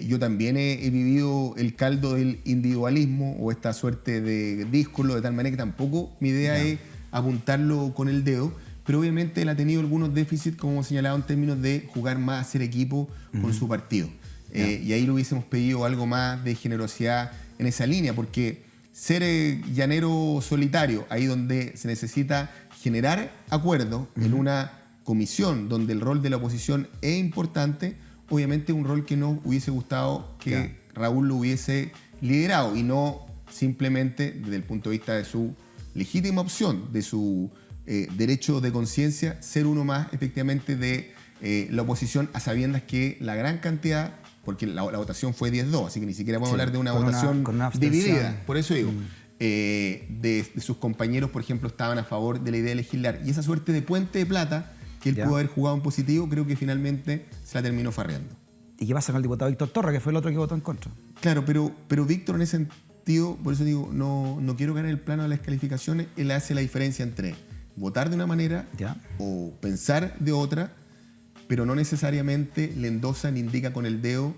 Speaker 2: Yo también he vivido el caldo del individualismo o esta suerte de díscolo, de tal manera que tampoco mi idea es apuntarlo con el dedo, pero obviamente él ha tenido algunos déficits, como señalado, en términos de jugar más, hacer equipo con su partido. Y ahí le hubiésemos pedido algo más de generosidad en esa línea, porque ser llanero solitario, ahí donde se necesita generar acuerdos en una comisión donde el rol de la oposición es importante, obviamente un rol que nos hubiese gustado que Raúl lo hubiese liderado y no simplemente desde el punto de vista de su legítima opción, de su derecho de conciencia, ser uno más efectivamente de la oposición, a sabiendas que la gran cantidad, porque la votación fue 10-2, así que ni siquiera podemos hablar de una votación dividida, por eso digo, de sus compañeros, por ejemplo, estaban a favor de la idea de legislar, y esa suerte de puente de plata que él pudo haber jugado en positivo, creo que finalmente se la terminó farreando.
Speaker 1: ¿Y qué pasa con el diputado Víctor Torres, que fue el otro que votó en contra?
Speaker 2: Claro, pero Víctor en ese sentido, por eso digo, no quiero ganar el plano de las calificaciones, él hace la diferencia entre votar de una manera o pensar de otra, pero no necesariamente le endosa ni indica con el dedo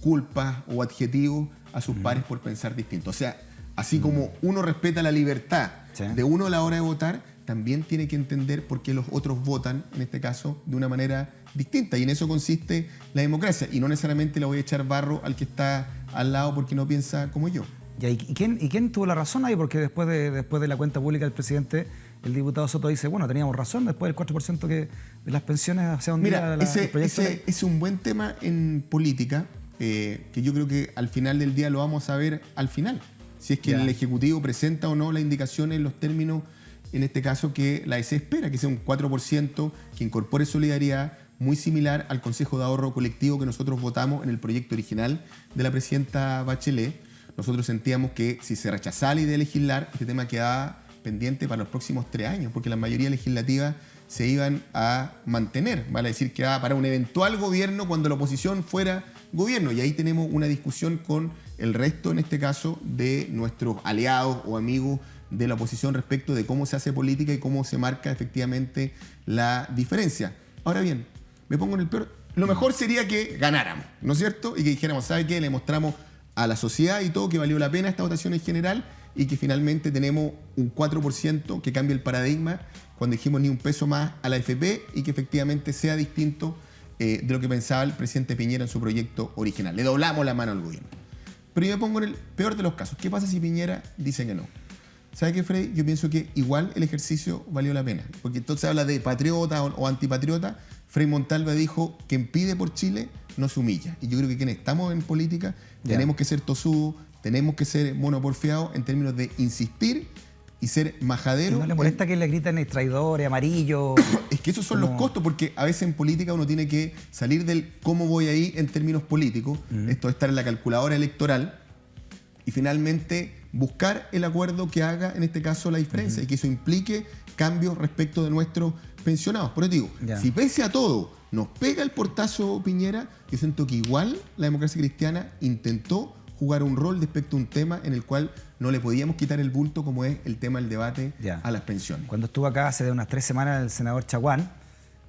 Speaker 2: culpas o adjetivos a sus pares por pensar distinto. O sea, así como uno respeta la libertad de uno a la hora de votar, también tiene que entender por qué los otros votan, en este caso, de una manera distinta. Y en eso consiste la democracia. Y no necesariamente le voy a echar barro al que está al lado porque no piensa como yo.
Speaker 1: ¿Y quién tuvo la razón ahí? Porque después de la cuenta pública del presidente, el diputado Soto dice, bueno, teníamos razón, después del 4% de las pensiones se hundía el proyecto.
Speaker 2: Ese es un buen tema en política, que yo creo que al final del día lo vamos a ver al final. Si es que el Ejecutivo presenta o no la indicación en los términos, en este caso, que la EC espera, que sea un 4%, que incorpore solidaridad, muy similar al Consejo de Ahorro Colectivo que nosotros votamos en el proyecto original de la presidenta Bachelet. Nosotros sentíamos que si se rechazaba la idea de legislar, este tema quedaba pendiente para los próximos 3 años, porque la mayoría legislativa se iban a mantener, vale decir, quedaba para un eventual gobierno cuando la oposición fuera gobierno. Y ahí tenemos una discusión con el resto, en este caso, de nuestros aliados o amigos de la oposición respecto de cómo se hace política y cómo se marca efectivamente la diferencia. Ahora bien, me pongo en el peor. Lo mejor sería que ganáramos, ¿no es cierto? Y que dijéramos, ¿sabe qué? Le mostramos a la sociedad y todo que valió la pena esta votación en general y que finalmente tenemos un 4% que cambia el paradigma cuando dijimos ni un peso más a la AFP y que efectivamente sea distinto de lo que pensaba el presidente Piñera en su proyecto original. Le doblamos la mano al gobierno. Pero yo me pongo en el peor de los casos. ¿Qué pasa si Piñera dice que no? ¿Sabe qué, Freddy? Yo pienso que igual el ejercicio valió la pena. Porque entonces habla de patriota o antipatriota. Frei Montalva dijo, quien pide por Chile no se humilla. Y yo creo que quienes estamos en política tenemos que ser tosudos, tenemos que ser monoporfiados en términos de insistir y ser majaderos.
Speaker 1: ¿No le molesta que le griten traidor, amarillo?
Speaker 2: Es que esos son los costos, porque a veces en política uno tiene que salir del cómo voy ahí en términos políticos, esto de estar en la calculadora electoral, y finalmente buscar el acuerdo que haga, en este caso, la diferencia, y que eso implique cambios respecto de nuestros pensionados. Por eso digo, si pese a todo nos pega el portazo Piñera, yo siento que igual la democracia cristiana intentó jugar un rol respecto a un tema en el cual no le podíamos quitar el bulto, como es el tema del debate a las pensiones.
Speaker 1: Cuando estuvo acá hace unas 3 semanas el senador Chaguán,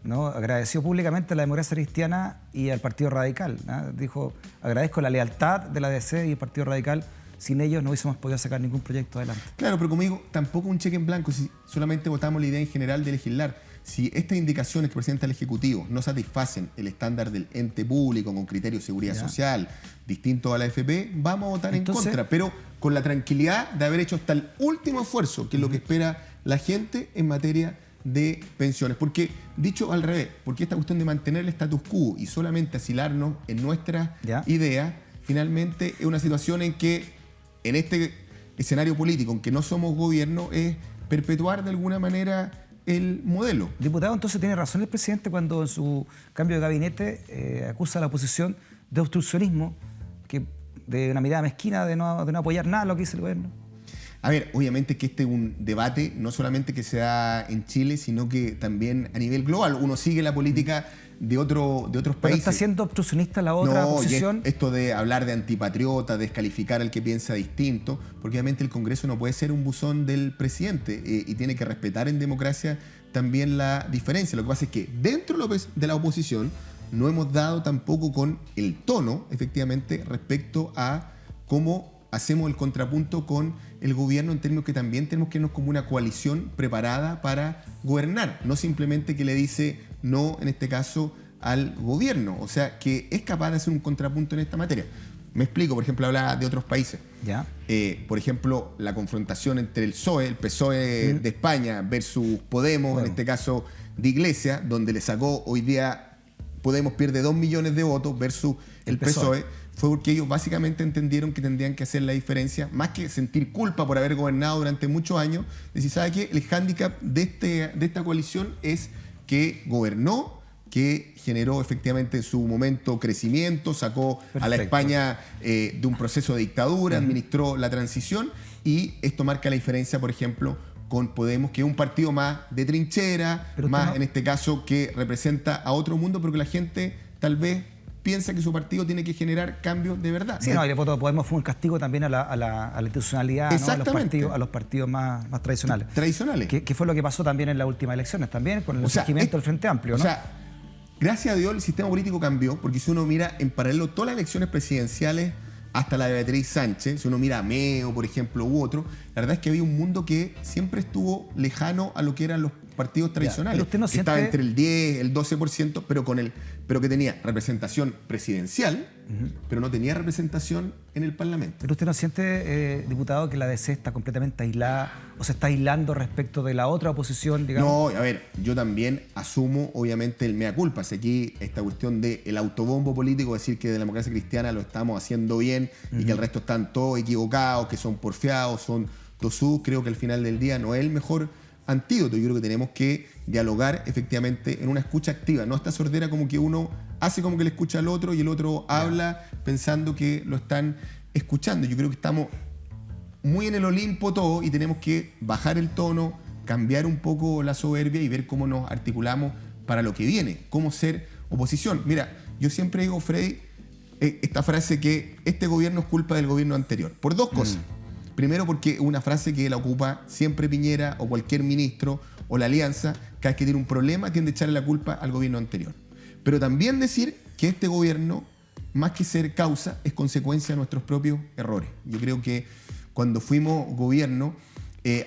Speaker 1: ¿no? Agradeció públicamente a la democracia cristiana y al Partido Radical, ¿no? Dijo, agradezco la lealtad de la DC y el Partido Radical. Sin ellos no hubiésemos podido sacar ningún proyecto adelante.
Speaker 2: Claro, pero como digo, tampoco un cheque en blanco, si solamente votamos la idea en general de legislar. Si estas indicaciones que presenta el Ejecutivo no satisfacen el estándar del ente público con criterios de seguridad social distinto a la AFP, vamos a votar en contra, pero con la tranquilidad de haber hecho hasta el último esfuerzo, que es lo que espera la gente en materia de pensiones. Porque, dicho al revés, porque esta cuestión de mantener el status quo y solamente asilarnos en nuestras ideas, finalmente es una situación en que en este escenario político, en que no somos gobierno, es perpetuar de alguna manera el modelo.
Speaker 1: Diputado, entonces tiene razón el presidente cuando en su cambio de gabinete acusa a la oposición de obstruccionismo, de una mirada mezquina de no apoyar nada de lo que dice el gobierno.
Speaker 2: A ver, obviamente que este es un debate no solamente que se da en Chile, sino que también a nivel global. Uno sigue la política de otros
Speaker 1: Pero
Speaker 2: países.
Speaker 1: está siendo obstruccionista la otra
Speaker 2: No, y
Speaker 1: posición.
Speaker 2: esto de hablar de antipatriota, descalificar al que piensa distinto, porque obviamente el Congreso no puede ser un buzón del presidente y tiene que respetar en democracia también la diferencia. Lo que pasa es que dentro de la oposición no hemos dado tampoco con el tono, efectivamente, respecto a cómo hacemos el contrapunto con el gobierno en términos que también tenemos que irnos como una coalición preparada para gobernar, no simplemente que le dice no, en este caso, al gobierno. O sea, que es capaz de hacer un contrapunto en esta materia. Me explico, por ejemplo, hablaba de otros países.
Speaker 1: Ya.
Speaker 2: Por ejemplo, la confrontación entre el PSOE de España versus Podemos, en este caso de Iglesia, donde le sacó hoy día, Podemos pierde 2 millones de votos versus el PSOE, fue porque ellos básicamente entendieron que tendrían que hacer la diferencia, más que sentir culpa por haber gobernado durante muchos años, decir, ¿sabe qué? El hándicap de esta coalición es que gobernó, que generó efectivamente en su momento crecimiento, sacó a la España de un proceso de dictadura, administró la transición, y esto marca la diferencia, por ejemplo, con Podemos, que es un partido más de trinchera,
Speaker 1: Pero
Speaker 2: más
Speaker 1: no,
Speaker 2: en este caso que representa a otro mundo, pero que la gente tal vez piensa que su partido tiene que generar cambios de verdad.
Speaker 1: Sí, no, y el voto de Podemos fue un castigo también a la institucionalidad, ¿no?
Speaker 2: Exactamente.
Speaker 1: A los partidos más tradicionales.
Speaker 2: Tradicionales.
Speaker 1: ¿Qué fue lo que pasó también en las últimas elecciones? También con el
Speaker 2: O sea,
Speaker 1: surgimiento del Frente Amplio, ¿no?
Speaker 2: O sea, gracias a Dios el sistema político cambió, porque si uno mira en paralelo todas las elecciones presidenciales hasta la de Beatriz Sánchez, si uno mira a Meo, por ejemplo, u otro, la verdad es que había un mundo que siempre estuvo lejano a lo que eran los partidos tradicionales.
Speaker 1: pero usted no
Speaker 2: que estaba
Speaker 1: siente-
Speaker 2: entre el 10, el 12%, pero que tenía representación presidencial, pero no tenía representación en el Parlamento.
Speaker 1: Pero usted no siente, diputado, que la DC está completamente aislada o se está aislando respecto de la otra oposición, digamos.
Speaker 2: No, a ver, yo también asumo, obviamente, el mea culpa. Si aquí esta cuestión del autobombo político, decir que de la democracia cristiana lo estamos haciendo bien y que el resto están todos equivocados, que son porfiados, son tosudos, creo que al final del día no es el mejor antídoto. Yo creo que tenemos que dialogar efectivamente en una escucha activa, no esta sordera como que uno hace como que le escucha al otro y el otro habla pensando que lo están escuchando. Yo creo que estamos muy en el Olimpo todo y tenemos que bajar el tono, cambiar un poco la soberbia y ver cómo nos articulamos para lo que viene, cómo ser oposición. Mira, yo siempre digo, Freddy, esta frase que este gobierno es culpa del gobierno anterior, por dos cosas. Primero, porque es una frase que la ocupa siempre Piñera o cualquier ministro o la alianza, cada vez que tiene un problema tiende a echarle la culpa al gobierno anterior. Pero también decir que este gobierno, más que ser causa, es consecuencia de nuestros propios errores. Yo creo que cuando fuimos gobierno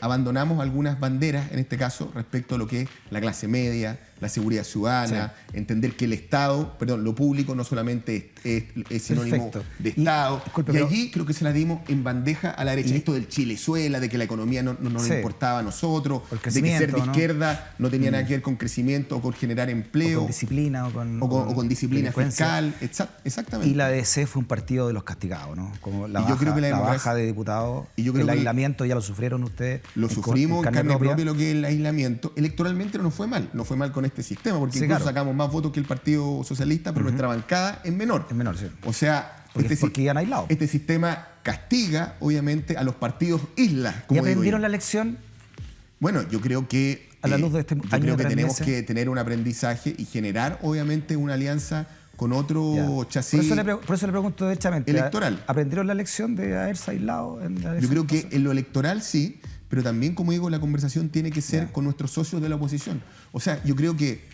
Speaker 2: abandonamos algunas banderas, en este caso, respecto a lo que es la clase media, la seguridad ciudadana, entender que el Estado, perdón, lo público no solamente es sinónimo
Speaker 1: Perfecto.
Speaker 2: de Estado.
Speaker 1: Disculpe,
Speaker 2: Y
Speaker 1: pero-
Speaker 2: allí creo que se la dimos en bandeja a la derecha.
Speaker 1: Y-
Speaker 2: Esto del Chilezuela, de que la economía no nos
Speaker 1: Sí.
Speaker 2: importaba a nosotros,
Speaker 1: O el
Speaker 2: de que ser de
Speaker 1: crecimiento, ¿no?
Speaker 2: izquierda no tenía nada que ver con crecimiento o con generar
Speaker 1: O
Speaker 2: empleo
Speaker 1: con disciplina o con,
Speaker 2: o con disciplina
Speaker 1: delincuencia.
Speaker 2: fiscal. Exactamente.
Speaker 1: Y la DC fue un partido de los castigados, ¿no? Como la
Speaker 2: Y yo
Speaker 1: baja,
Speaker 2: creo que la
Speaker 1: la
Speaker 2: democracia-
Speaker 1: baja de diputados,
Speaker 2: y yo creo
Speaker 1: el
Speaker 2: que
Speaker 1: aislamiento ya lo sufrieron ustedes.
Speaker 2: Lo
Speaker 1: en
Speaker 2: sufrimos en carne
Speaker 1: propia.
Speaker 2: propia lo que es el aislamiento. Electoralmente no nos fue mal, no fue mal con este sistema, porque
Speaker 1: Sí,
Speaker 2: incluso
Speaker 1: claro.
Speaker 2: sacamos más votos que el Partido Socialista, pero nuestra bancada es menor.
Speaker 1: Es menor, sí.
Speaker 2: O sea,
Speaker 1: Porque iban aislados.
Speaker 2: este sistema castiga, obviamente, a los partidos islas.
Speaker 1: ¿Y
Speaker 2: Como digo
Speaker 1: aprendieron
Speaker 2: yo.
Speaker 1: la lección?
Speaker 2: Bueno, yo creo que
Speaker 1: A la luz de este
Speaker 2: yo
Speaker 1: año
Speaker 2: creo
Speaker 1: de
Speaker 2: que tenemos
Speaker 1: meses.
Speaker 2: que tener un aprendizaje y generar, obviamente, una alianza con otro
Speaker 1: Ya.
Speaker 2: chasis.
Speaker 1: Por eso le pregunto derechamente.
Speaker 2: electoral.
Speaker 1: ¿Aprendieron la lección de haberse aislado en la
Speaker 2: Yo
Speaker 1: elección
Speaker 2: creo que
Speaker 1: pasada?
Speaker 2: en lo electoral sí, pero también, como digo, la conversación tiene que ser
Speaker 1: Ya.
Speaker 2: con nuestros socios de la oposición. O sea, yo creo que,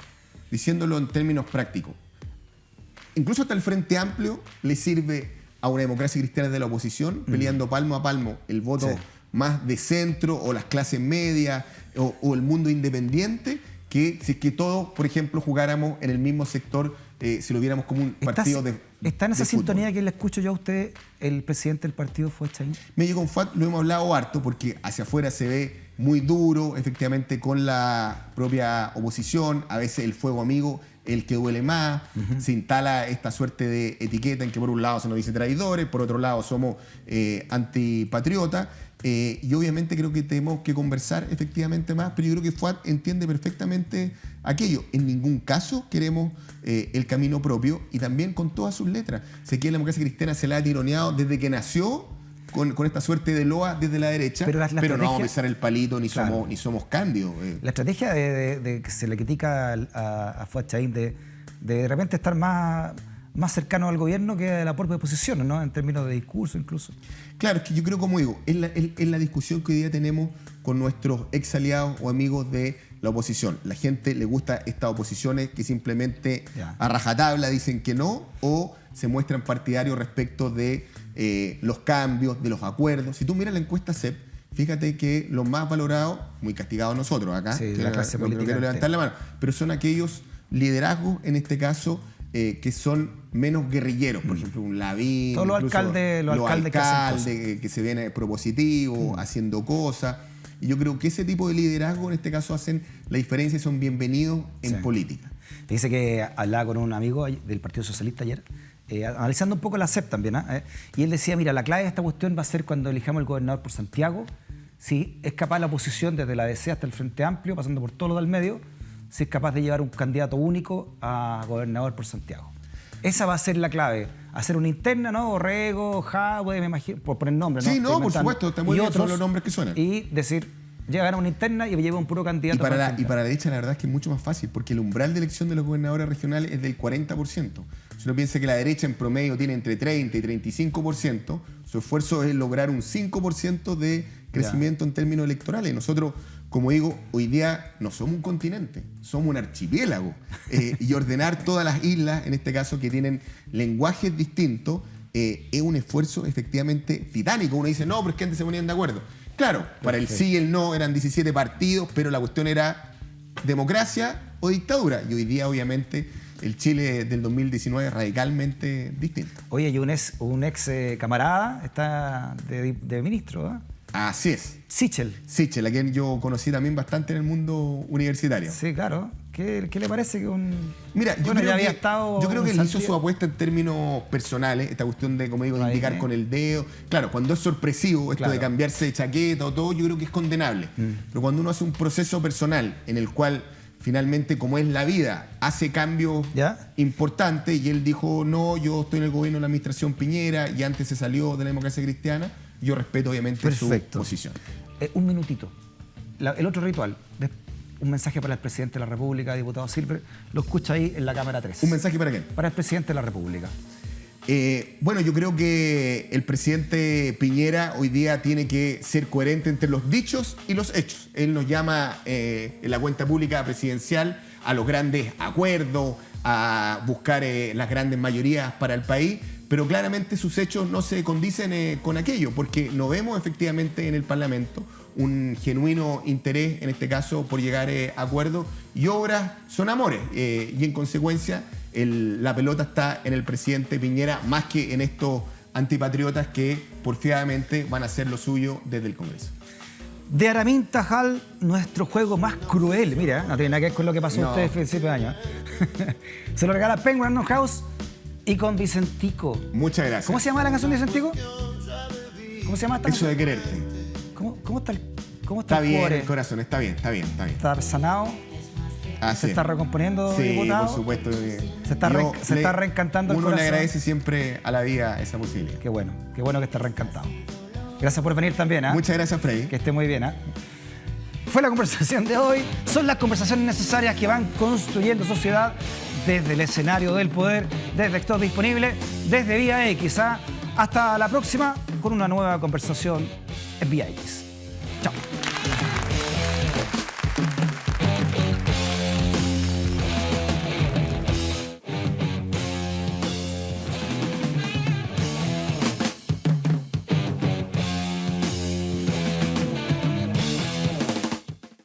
Speaker 2: diciéndolo en términos prácticos, incluso hasta el Frente Amplio le sirve a una democracia cristiana de la oposición, peleando palmo a palmo el voto
Speaker 1: Sí.
Speaker 2: más de centro o las clases medias o el mundo independiente, que si es que todos, por ejemplo, jugáramos en el mismo sector, si lo viéramos como un partido de
Speaker 1: ¿Está en esa
Speaker 2: de fútbol.
Speaker 1: sintonía que le escucho yo a usted, el presidente del partido fue Chaín?
Speaker 2: Medio con FAT lo hemos hablado harto porque hacia afuera se ve muy duro, efectivamente, con la propia oposición. A veces el fuego amigo, el que duele más. Se instala esta suerte de etiqueta en que por un lado se nos dice traidores, por otro lado somos antipatriotas. Y obviamente creo que tenemos que conversar efectivamente más, pero yo creo que FUAT entiende perfectamente aquello. En ningún caso queremos el camino propio y también con todas sus letras. Sé que la democracia cristiana se la ha tironeado desde que nació con esta suerte de loa desde la derecha,
Speaker 1: Pero
Speaker 2: pero,
Speaker 1: la
Speaker 2: no vamos a
Speaker 1: estrategia-
Speaker 2: besar el palito ni,
Speaker 1: Claro.
Speaker 2: ni somos cándidos.
Speaker 1: La estrategia de que se le critica a Fuad Chaín de repente estar más cercano al gobierno que a la propia oposición, ¿no? En términos de discurso incluso.
Speaker 2: Claro, es que yo creo, como digo, es la discusión que hoy día tenemos con nuestros ex aliados o amigos de la oposición. La gente le gusta estas oposiciones que simplemente
Speaker 1: Ya.
Speaker 2: a rajatabla dicen que no o se muestran partidarios respecto de los cambios, de los acuerdos. Si tú miras la encuesta CEP, fíjate que los más valorados, muy castigados nosotros acá,
Speaker 1: Sí,
Speaker 2: que
Speaker 1: la clase
Speaker 2: no
Speaker 1: política
Speaker 2: quiero levantar la
Speaker 1: entera.
Speaker 2: mano, pero son aquellos liderazgos, en este caso, que son menos guerrilleros. Por ejemplo, un Lavín,
Speaker 1: Todos los
Speaker 2: incluso
Speaker 1: alcaldes que hacen cosas.
Speaker 2: que se ven propositivos, haciendo cosas. Y yo creo que ese tipo de liderazgo, en este caso, hacen la diferencia y son bienvenidos en
Speaker 1: Sí.
Speaker 2: política.
Speaker 1: Dice que hablaba con un amigo del Partido Socialista ayer, analizando un poco la CEP también, y él decía, mira, la clave de esta cuestión va a ser cuando elijamos el gobernador por Santiago, si es capaz la oposición, desde la DC hasta el Frente Amplio, pasando por todo lo del medio, si es capaz de llevar un candidato único a gobernador por Santiago. Esa va a ser la clave. Hacer una interna, ¿no? Borrego, Jadwe, me imagino, por poner nombres, ¿no?
Speaker 2: Sí,
Speaker 1: Estoy
Speaker 2: no, por
Speaker 1: inventando.
Speaker 2: supuesto, está muy
Speaker 1: Y
Speaker 2: bien, son
Speaker 1: otros,
Speaker 2: los nombres que suenan.
Speaker 1: Y decir, llegan a una interna y lleva un puro candidato.
Speaker 2: Y para,
Speaker 1: el
Speaker 2: la,
Speaker 1: Frente
Speaker 2: y para la derecha la verdad es que es mucho más fácil, porque el umbral de elección de los gobernadores regionales es del 40%. Si uno piensa que la derecha en promedio tiene entre 30 y 35%, su esfuerzo es lograr un 5% de crecimiento en términos electorales. Nosotros, como digo, hoy día no somos un continente, somos un archipiélago. Y ordenar todas las islas, en este caso, que tienen lenguajes distintos, es un esfuerzo efectivamente titánico. Uno dice, no, pero es que antes se ponían de acuerdo. Claro, para el sí y el no eran 17 partidos, pero la cuestión era democracia o dictadura. Y hoy día, obviamente, el Chile del 2019 es radicalmente distinto.
Speaker 1: Oye, y un ex camarada está de ministro, ¿eh?
Speaker 2: Así es.
Speaker 1: Sichel.
Speaker 2: Sichel, a quien yo conocí también bastante en el mundo universitario.
Speaker 1: Sí, claro. ¿Qué le parece que un...
Speaker 2: Mira, yo
Speaker 1: Bueno,
Speaker 2: creo
Speaker 1: ya había
Speaker 2: que,
Speaker 1: estado
Speaker 2: yo creo que
Speaker 1: en
Speaker 2: él hizo
Speaker 1: Santiago.
Speaker 2: su apuesta en términos personales, esta cuestión de, como digo, de
Speaker 1: Ahí,
Speaker 2: indicar con el dedo. Claro, cuando es sorpresivo, esto
Speaker 1: Claro.
Speaker 2: de cambiarse de chaqueta o todo, yo creo que es condenable. Pero cuando uno hace un proceso personal en el cual finalmente, como es la vida, hace cambios
Speaker 1: ¿Ya?
Speaker 2: importantes y él dijo, no, yo estoy en el gobierno de la administración Piñera y antes se salió de la democracia cristiana, yo respeto obviamente
Speaker 1: Perfecto.
Speaker 2: su posición.
Speaker 1: Un minutito. El otro ritual. Un mensaje para el presidente de la República, diputado Silver. Lo escucha ahí en la cámara 3.
Speaker 2: ¿Un mensaje para quién?
Speaker 1: Para el presidente de la República.
Speaker 2: Bueno, yo creo que el presidente Piñera hoy día tiene que ser coherente entre los dichos y los hechos. Él nos llama en la cuenta pública presidencial a los grandes acuerdos, a buscar las grandes mayorías para el país, pero claramente sus hechos no se condicen con aquello, porque no vemos efectivamente en el Parlamento un genuino interés, en este caso, por llegar a acuerdos, y obras son amores, y en consecuencia la pelota está en el presidente Piñera más que en estos antipatriotas que porfiadamente van a hacer lo suyo desde el Congreso.
Speaker 1: De Aramín Tajal, nuestro juego más cruel. Mira, no tiene nada que ver con lo que pasó
Speaker 2: No.
Speaker 1: a ustedes a principios de año. Se lo regala Penguin Random House y con Vicentico.
Speaker 2: Muchas gracias.
Speaker 1: ¿Cómo se llama la canción de Vicentico? ¿Cómo se llama esta
Speaker 2: Eso
Speaker 1: canción?
Speaker 2: de quererte.
Speaker 1: ¿Cómo está
Speaker 2: Está
Speaker 1: el
Speaker 2: bien
Speaker 1: cuore?
Speaker 2: el corazón, está bien.
Speaker 1: ¿Está sanado?
Speaker 2: Así
Speaker 1: ¿Se
Speaker 2: es.
Speaker 1: está recomponiendo,
Speaker 2: Sí,
Speaker 1: diputado?
Speaker 2: por supuesto.
Speaker 1: Se está reencantando el
Speaker 2: Uno le
Speaker 1: corazón.
Speaker 2: agradece siempre a la vida esa posibilidad.
Speaker 1: Qué bueno que está reencantado. Gracias por venir también, ¿ah?
Speaker 2: Muchas gracias, Freddy.
Speaker 1: Que esté muy bien, ¿ah? Fue la conversación de hoy. Son las conversaciones necesarias que van construyendo sociedad desde el escenario del poder, desde Stock Disponible, desde Vía X. Hasta la próxima con una nueva conversación en Vía X.